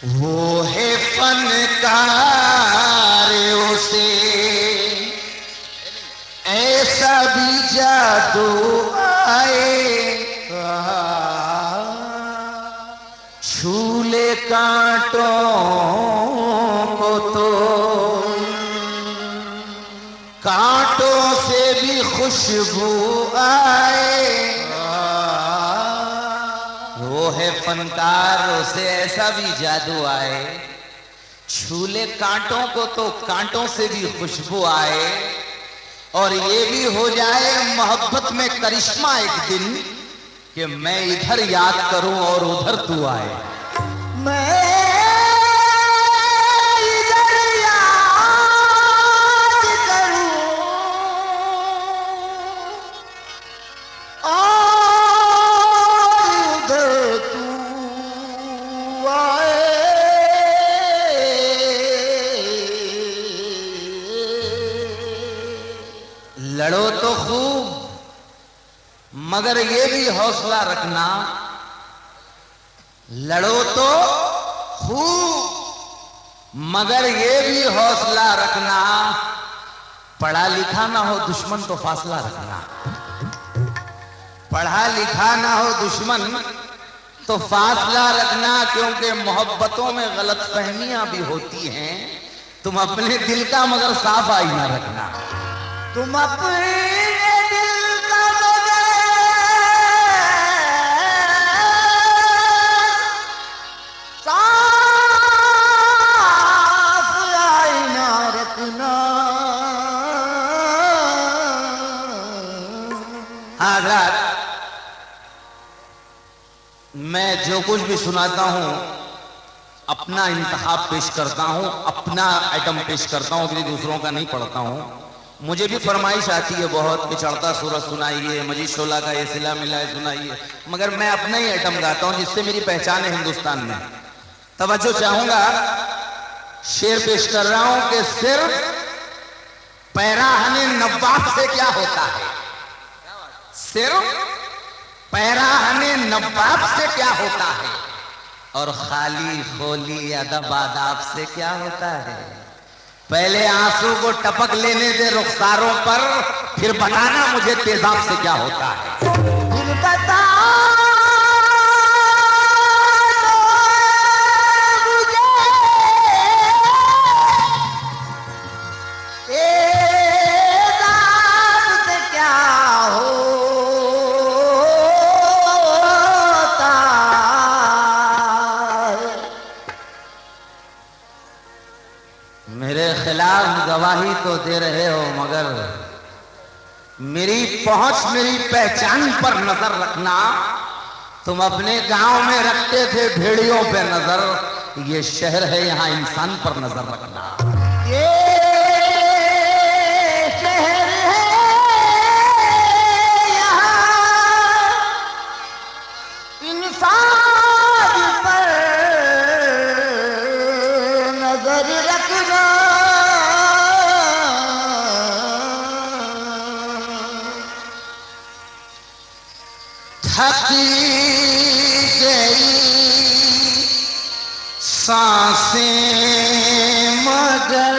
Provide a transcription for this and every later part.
वो है फनकार, उसे ऐसा भी जादू आए, छूले कांटों को तो कांटों से भी खुशबू आए। वो है फनकार, उसे ऐसा भी जादू आए, छूले कांटों को तो कांटों से भी खुशबू आए। और ये भी हो जाए मोहब्बत में करिश्मा एक दिन कि मैं इधर याद करूं और उधर तू आए। मैं इधर याद करूं और उधर तू आए। लड़ो तो खूब मगर ये भी हौसला रखना, लड़ो तो खूब मगर ये भी हौसला रखना, पढ़ा लिखा ना हो दुश्मन तो फासला रखना। पढ़ा लिखा ना हो दुश्मन तो फासला रखना, क्योंकि मोहब्बतों में गलतफहमियां भी होती हैं। तुम अपने दिल का मगर साफ आईना रखना। तुम अपने दिल का मगर साफ आईना रखना। अगर मैं जो कुछ भी सुनाता हूं अपना इंतखाब पेश करता हूं, अपना आइटम पेश करता हूं, किसी दूसरों का नहीं पढ़ता हूं। मुझे भी फरमाइश आती है बहुत कि चढ़ता सूरज सुनाइए, मजीद शोला का ये सिला मिलाए सुनाइए, मगर मैं अपना ही आइटम गाता हूं जिससे मेरी पहचान है हिंदुस्तान में। तवज्जो चाहूंगा, शेर पेश कर रहा हूं कि सिर्फ पैराहने नवाब से क्या होता है, सिर्फ पैराहने नवाब से क्या होता है, और खाली खोली अदब आदाब से क्या होता है। पहले आंसू को टपक लेने दे रुखसारों पर, फिर बताना मुझे तेजाब से क्या होता है। फिर बता मुझे तेजाब से क्या होता है। मेरे खिलाफ गवाही तो दे रहे हो, मगर मेरी पहुंच मेरी पहचान पर नजर रखना। तुम अपने गांव में रखते थे भेड़ियों पे नजर, ये शहर है यहां इंसान पर नजर रखना। ये शहर है यहां इंसान पर नजर रखना। थकी गई सांसें मगर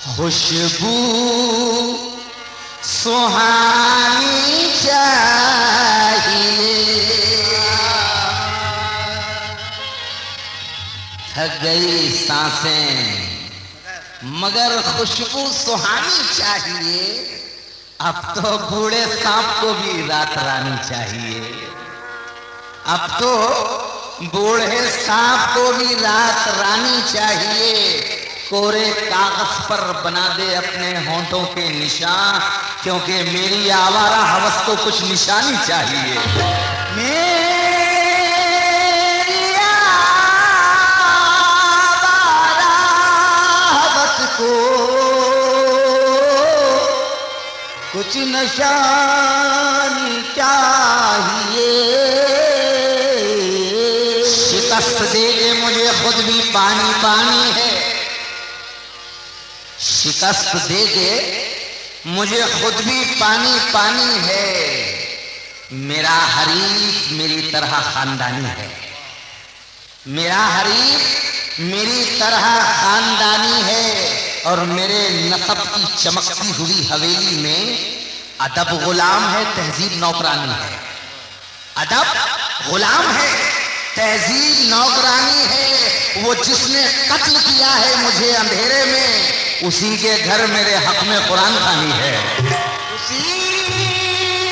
खुशबू सुहानी चाहिए। थक गई सांसें मगर खुशबू सुहानी चाहिए। अब तो बूढ़े सांप को भी रात रानी चाहिए। अब तो बूढ़े सांप को भी रात रानी चाहिए। कोरे कागज पर बना दे अपने होंठों के निशान, क्योंकि मेरी आवारा हवस को कुछ निशानी चाहिए। मेरी आवारा हवस को कुछ निशानी चाहिए। शिकस्त दे दे मुझे खुद भी पानी पानी है, शिकस्त दे दे मुझे खुद भी पानी पानी है। मेरा हरीफ मेरी तरह खानदानी है, मेरा हरीफ मेरी तरह खानदानी है, और मेरे नसब की चमकती हुई हवेली में अदब गुलाम है, तहजीब नौकरानी है। अदब गुलाम है, तहजीब नौकरानी है। वो जिसने कत्ल किया है मुझे अंधेरे में, उसी के घर मेरे हक में कुरान खानी है। उसी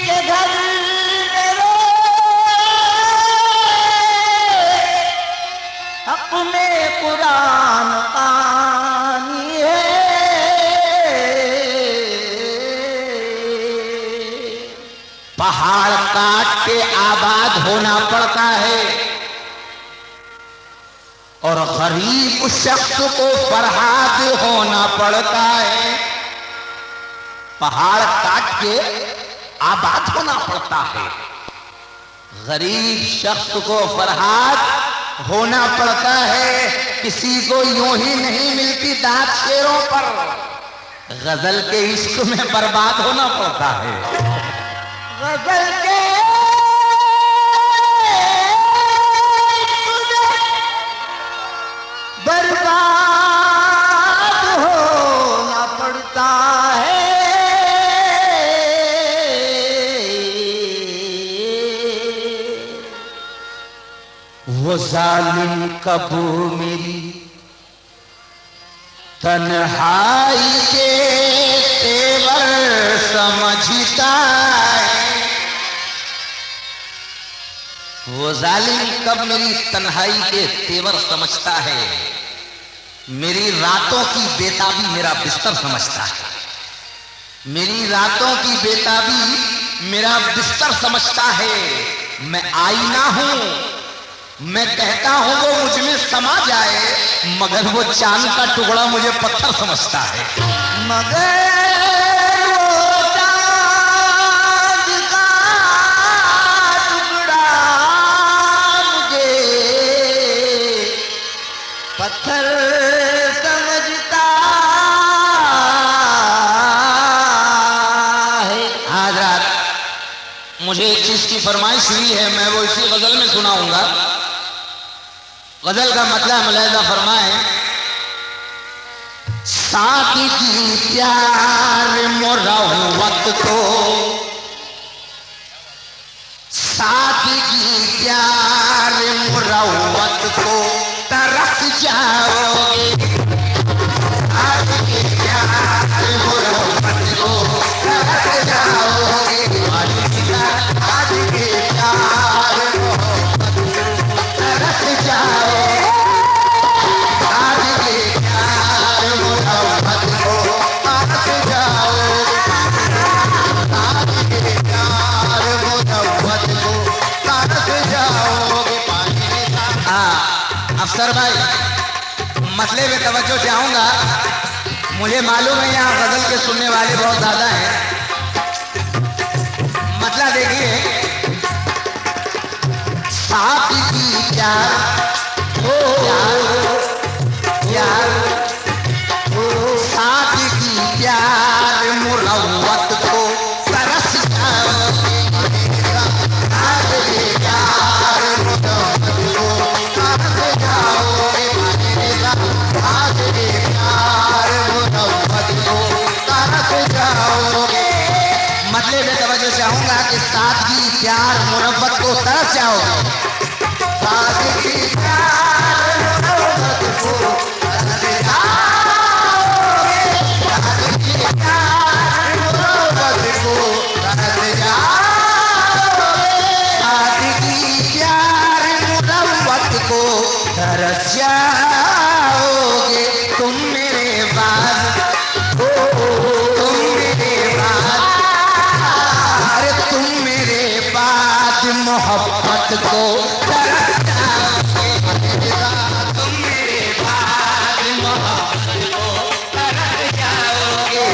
के घर मेरे हक में कुरान खानी है। पहाड़ काट के आबाद होना पड़ता है, और गरीब उस शख्स को फरहाद होना पड़ता है। पहाड़ काट के आबाद होना पड़ता है, गरीब शख्स को फरहाद होना पड़ता है। किसी को यूं ही नहीं मिलती दांत शेरों पर, गजल के इश्क में बर्बाद होना पड़ता है। गजल के बर्बाद होना पड़ता है। वो जालिम कब मेरी तन्हाई के तेवर समझता है, वो जालिम कब मेरी तन्हाई के तेवर समझता है। मेरी रातों की बेताबी मेरा बिस्तर समझता है, मेरी रातों की बेताबी मेरा बिस्तर समझता है। मैं आईना हूं, मैं कहता हूं वो मुझ में समा जाए, मगर वो चांद का टुकड़ा मुझे पत्थर समझता है। मगर वो चांद का टुकड़ा मुझे पत्थर समझता है। आज रात मुझे एक चीज की फरमाइश हुई है, मैं वो इसी गजल में सुनाऊंगा। गजल का मतलब मुलाहिजा फरमाए। साथी की प्यार मोरवत को, साथी की प्यार मोरवत को तरस जाओगे, साथी की प्यार मोरवत को तरस जाओगे, आज के प्यार मोहब्बत को तरस जाओगे, आज के प्यार मोहब्बत को तरस जाओगे, आज के प्यार मोहब्बत को तरस जाओगे। अफसर भाई मसले में तवज्जो चाहूंगा। मुझे मालूम है यहाँ गजल के सुनने वाले बहुत ज्यादा हैं। मतलब देखिए, साथी की प्यार प्यार साथी की प्यार मुरव्वत को तरस जाओगे, आज के प्यार मुरव्वत को तरस जाओगे, आज के प्यार मुरव्वत को तरस जाओगे। मतलब में तवज्जो चाहूंगा कि सादगी प्यार मुरव्वत को तरस जाओगे, सादगी प्यार मुरव्वत को तरस जाओगे, सादगी प्यार मुरव्वत को तरस जाओगे, सादगी प्यार मुरव्वत को तरस जाओगे। तुम मेरे बाद, तुम मेरे बाद, अरे तुम मेरे बाद मोहब्बत को तरस जाओगे, तुम मेरे बाद मोहब्बत को तरस जाओगे,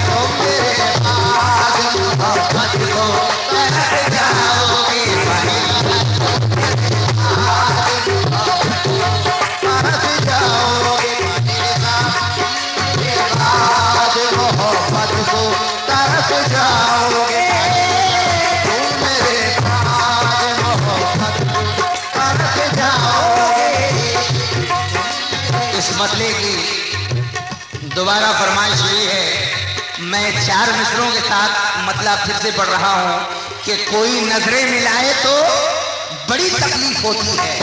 तुम मेरे बाद मोहब्बत को तरस जाओगे, तरस जाओगे, मेरे बाद मोहब्बत को तरस जाओगे। तुम मसले की दोबारा फरमाइश हुई है। मैं 4 मिसरों के साथ मतलब फिर से पढ़ रहा हूं कि कोई नजरें मिलाए तो बड़ी तकलीफ होती है,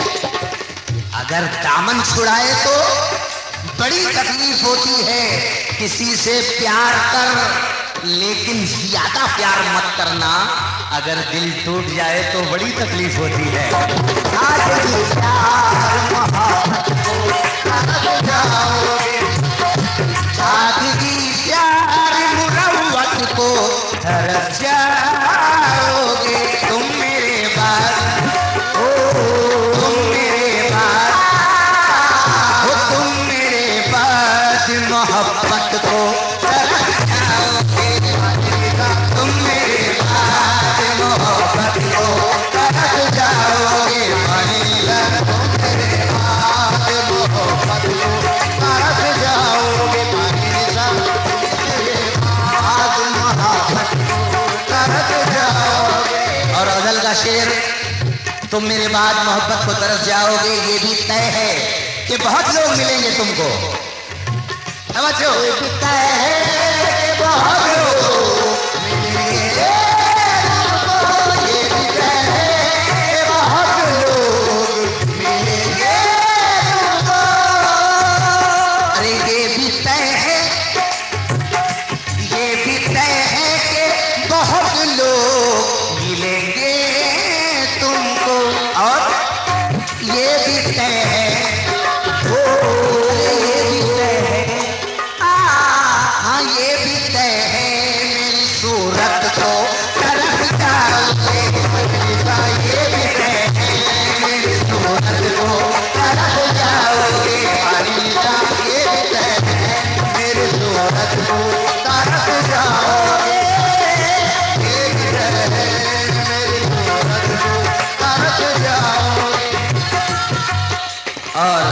अगर दामन छुड़ाए तो बड़ी तकलीफ होती है। किसी से प्यार कर लेकिन ज्यादा प्यार मत करना, अगर दिल टूट जाए तो बड़ी तकलीफ होती है। सादगी प्यार मोहब्बत को तरस जाओगे, सादगी प्यार मुरव्वत को तरस जाओगे। तुम मेरे बाद ओ तुम मेरे बाद ओ तुम मेरे बाद मोहब्बत को तरस जाओगे। तुम मेरे बाद मोहब्बत को तरस जाओगे। तुम मेरे बाद मोहब्बत को तरस जाओगे, मेरे बाद मोहब्बत को तरस जाओगे। और अज़ल का शेर, तुम मेरे बाद मोहब्बत को तरस जाओगे, ये भी तय है कि बहुत लोग मिलेंगे तुमको। समझो, ये भी तय है कि बहुत लोग मिलेंगे तुमको, ये भी तय है कि बहुत लोग मिलेंगे तुमको। अरे ये भी तय है, ये भी तय है कि बहुत लोग मिलेंगे तुमको। और ये भी तय है, ये भी तय है, हाँ ये भी तय है, मेरी सूरत को तरस जाओगे। ये भी तय है, मेरी सूरत को तरस जाओगे। ये भी तय है, मेरी सूरत को तरस जाओगे। ये भी तय है, मेरी सूरत को तरस जाओगे। और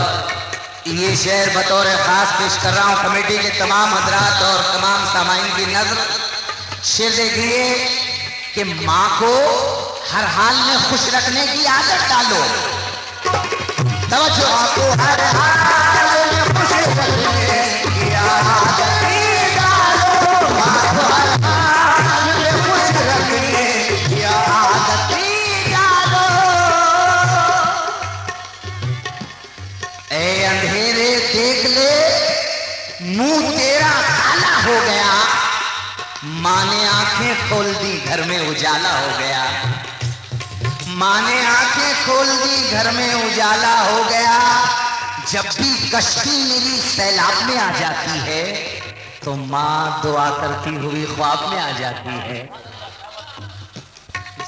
ये शेर बतौर खास पेश कर रहा हूँ कमेटी के तमाम हजरात और तमाम सामाइन की नजर। शेर देखिए कि माँ को हर हाल में खुश रखने की आदत डालो। तवज्जो, माँ को हर हाल में खुश रखने की आदत डालो। माँ को हर हाल में खुश रखने की आदत डालो। ए अंधेरे देख ले, मुंह तेरा काला हो गया। माँ ने आंखें खोल दी, घर में उजाला हो गया। माँ ने आंखें खोल दी, घर में उजाला हो गया। जब भी कश्ती मेरी सैलाब में आ जाती है तो माँ दुआ करती हुई ख्वाब में आ जाती है।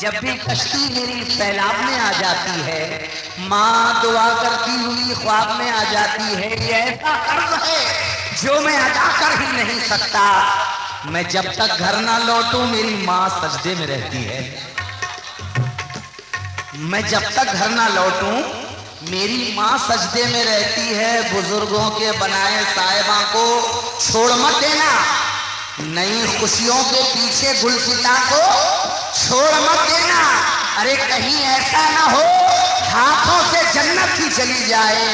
जब भी कश्ती मेरी सैलाब में आ जाती है, माँ दुआ करती हुई ख्वाब में आ जाती है। ये ऐसा कर्ज है जो मैं अदा कर ही नहीं सकता। मैं जब तक घर ना लौटूं मेरी माँ सजदे में रहती है। मैं जब तक घर ना लौटूं मेरी माँ सजदे में रहती है। बुजुर्गों के बनाए साहिबा को छोड़ मत देना, नई खुशियों के पीछे गुलसिता को छोड़ मत देना। अरे कहीं ऐसा ना हो हाथों से जन्नत ही चली जाए।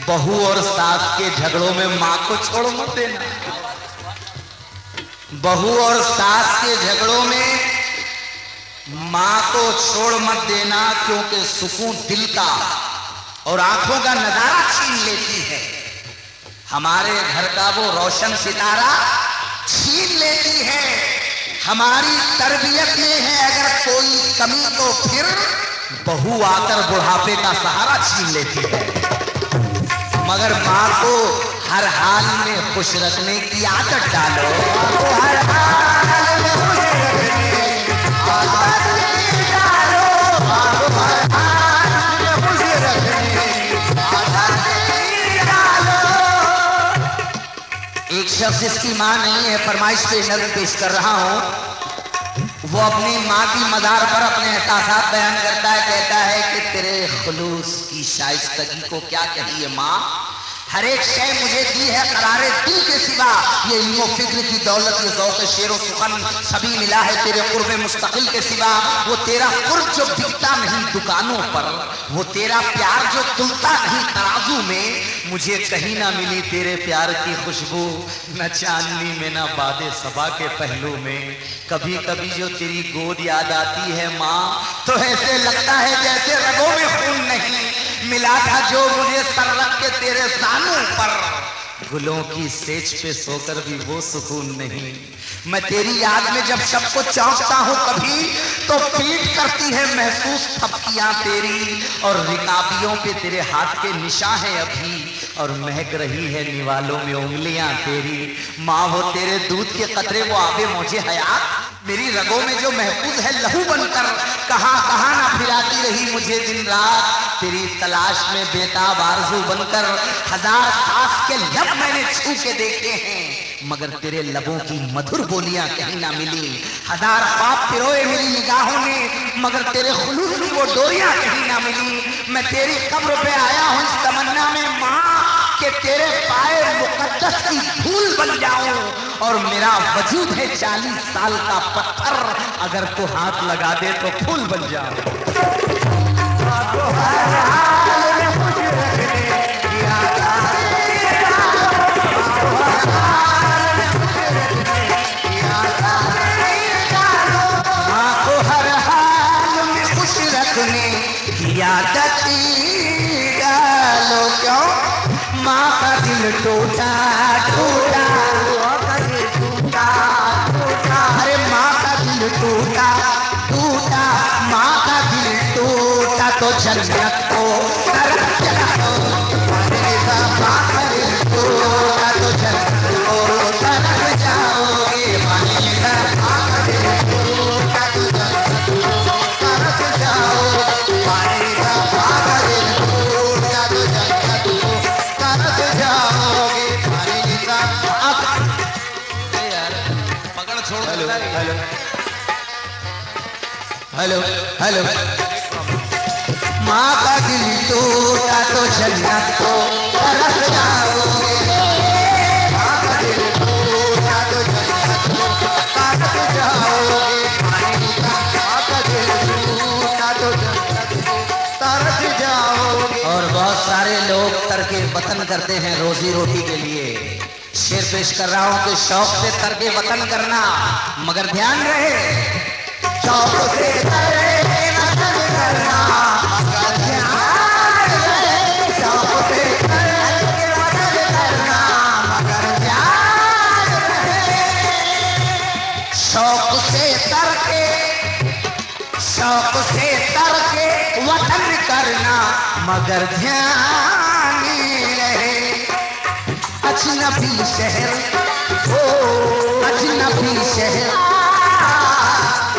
बहू और सास के झगड़ों में माँ को छोड़ मत देना। बहू और सास के झगड़ों में माँ को छोड़ मत देना, क्योंकि सुकून दिल का और आंखों का नजारा छीन लेती है। हमारे घर का वो रोशन सितारा छीन लेती है। हमारी तरबियत में है अगर कोई कमी तो फिर बहू आकर बुढ़ापे का सहारा छीन लेती है। मगर माँ को हर हाल में खुश रखने की आदत डालो। माँ को हर हाल में खुश रखने की आदत डालो। माँ को हर हाल में खुश रखने की आदत डालो। एक शख्स जिसकी माँ नहीं है, फरमाइश पे नजर पेश कर रहा हूँ। वो अपनी माँ की मज़ार पर अपने एहसासात बयान करता है। कहता है कि तेरे खुलूस की शाइस्तगी को क्या कहिए माँ, हर एक शय मुझे दी है करारे दिल के सिवा, ये इल्मो फिक्र की दौलत, ये ज़ौक़ शेरो सुखन सभी मिला है तेरे कुर्ब मुस्तकिल के सिवा। वो तेरा कुर्ब जो बिकता नहीं दुकानों पर, वो तेरा प्यार जो तुलता नहीं तराजू में, मुझे कहीं ना मिली तेरे प्यार की खुशबू, न चांदनी में न बादे सबा के पहलू में। कभी कभी जो तेरी गोद याद आती है माँ, तो ऐसे लगता है जैसे रगों में खून नहीं मिला था जो मुझे सर रख के तेरे सानों पर। गुलों की सेज पे सोकर भी वो सुकून नहीं। मैं तेरी याद में जब सबको चौंकता हूँ कभी, तो पीट करती है महसूस थपकियां तेरी, और रिकाबियों पे तेरे हाथ के निशान है अभी, और महक रही है निवालों में उंगलियां तेरी। माँ वो तेरे दूध के कतरे, वो आबे मुझे हयात मेरी रगों में जो महफूज है लहू बनकर, कहां कहां ना फिराती रही मुझे दिन रात तेरी तलाश में बेताब आरज़ू बनकर। हजार सांस के लब मैंने छू के देखे हैं, मगर तेरे लबों की मधुर बोलियां कहीं ना मिली। हजार ख्वाब पिरोए मेरी निगाहों में, मगर तेरे खुलूस की वो डोरियां कहीं ना मिली। मैं तेरी कब्र पे आया हूं इस तमन्ना में माँ, कि तेरे पाए मुकद्दस की धूल बन जाऊं, और मेरा वजूद है 40 साल का पत्थर, अगर तू हाथ लगा दे तो फूल बन जाऊं। टूटा टूटा अरे माँ का दिल टूटा टूटा, माँ का दिल टूटा तो जन्नत को तरफ जाओ। माँ का दिल टूटा तो जन्नत को तरफ जाओगे। माँ का दिल टूटा तो जन्नत को तरफ जाओ। माँ का दिल टूटा तो जन्नत को तरफ जाओ। हेलो हेलो माँ का दिल टूटा तो जन्नत को तरफ जाओगे। माँ का दिल टूटा तो जन्नत को तरफ जाओगे। माँ का दिल टूटा तो जन्नत को तरफ जाओगे। और बहुत सारे लोग तरके वतन करते हैं रोजी रोटी के लिए। शेर पेश कर रहा हूं कि शौक से तरके वतन करना, मगर ध्यान रहे शौक से तरके वतन करना, मगर ध्यान रहे शौक से तरके वतन करना, मगर ध्यान रहे शौक से तरके वतन करना, मगर ध्यान रहे अजनबी शहर, अजनबी शहर,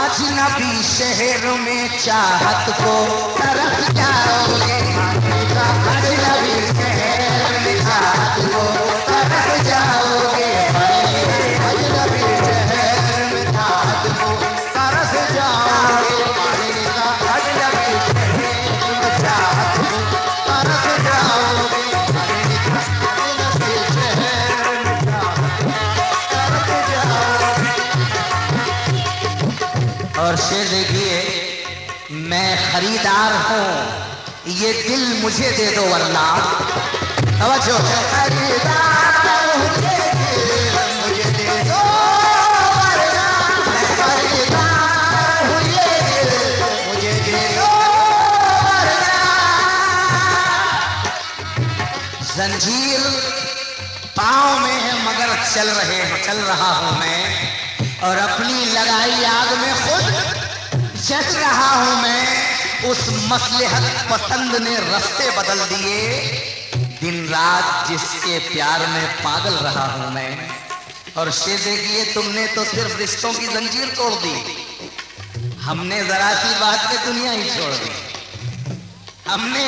अजनबी शहर में चाहत को तरफ जाओगे। अजनबी शहर में चाहत को तरफ जाओगे। अजनबी शहर में चाहत को तरफ जाओगे। अजनबी शहर में चाहत को तरफ जाओगे। और शेर देखिए, मैं खरीदार हूं ये दिल मुझे दे दो वरना। तवज्जो, खरीदार हूं ये दिल मुझे दे दो वरना। मैं खरीदार हूं ये दिल मुझे दे दो वरना। जंजीर पाँव में है मगर चल रहा हूं मैं, और अपनी लगाई आग में खुद जल रहा हूं मैं। उस मसलहत पसंद ने रास्ते बदल दिए, दिन रात जिसके प्यार में पागल रहा हूं मैं। और शेर देखिए, तुमने तो सिर्फ रिश्तों की जंजीर तोड़ दी, हमने जरा सी बात पे दुनिया ही छोड़ दी। हमने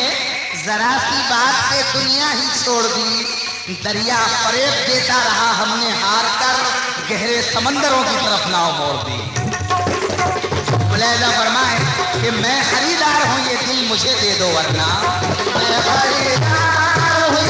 जरा सी बात पे दुनिया ही छोड़ दी। दरिया फरेब देता रहा, हमने हार कर गहरे समंदरों की तरफ नाव मोड़ दी। मुलाहिजा फरमाए कि मैं खरीदार हूं ये दिल मुझे दे दो वरना। मैं खरीदार हूं